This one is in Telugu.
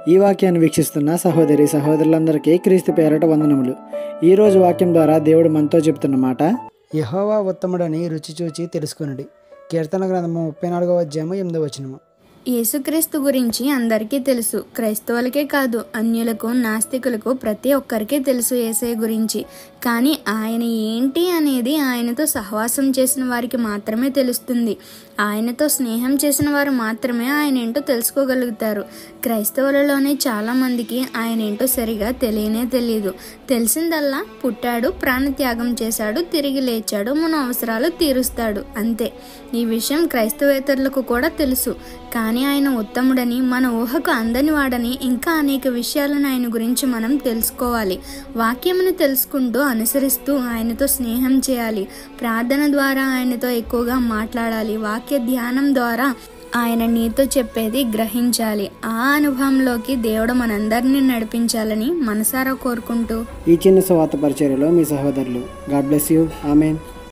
ఈ వాక్యాన్ని వీక్షిస్తున్న సహోదరి సహోదరులందరికీ క్రీస్తు పేరట వందనములు. ఈరోజు వాక్యం ద్వారా దేవుడు మనతో చెప్తున్న మాట, యెహోవా ఉత్తముడని రుచి చూచి తెలుసుకొనుడి. కీర్తన గ్రంథము 34వ అధ్యాయము 8వ వచనము. యేసుక్రీస్తు గురించి అందరికీ తెలుసు. క్రైస్తవులకే కాదు, అన్యులకు, నాస్తికులకు, ప్రతి ఒక్కరికి తెలుసు యేసయ్య గురించి. కానీ ఆయన ఏంటి అనేది ఆయనతో సహవాసం చేసిన వారికి మాత్రమే తెలుస్తుంది. ఆయనతో స్నేహం చేసిన వారు మాత్రమే ఆయన ఏంటో తెలుసుకోగలుగుతారు. క్రైస్తవులలోనే చాలా మందికి ఆయన ఏంటో సరిగా తెలియదు. తెలిసిందల్లా పుట్టాడు, ప్రాణత్యాగం చేశాడు, తిరిగి లేచాడు, మన అవసరాలు తీరుస్తాడు, అంతే. ఈ విషయం క్రైస్తవేతరులకు కూడా తెలుసు. కానీ ఆయన ఉత్తముడని, మన ఊహకు అందని వాడని, ఇంకా అనేక విషయాలను ఆయన గురించి మనం తెలుసుకోవాలి. వాక్యమును తెలుసుకుంటూ అనుసరిస్తూ ఆయనతో స్నేహం చేయాలి. ప్రార్థన ద్వారా ఆయనతో ఎక్కువగా మాట్లాడాలి. వాక్య ధ్యానం ద్వారా ఆయన నీతో చెప్పేది గ్రహించాలి. ఆ అనుభవంలోకి దేవుడు మనందరినీ నడిపించాలని మనసారా కోరుకుంటూ ఈ చిన్న సువార్త పరిచర్యలో మీ సహోదరులు. God bless you. ఆమేన్.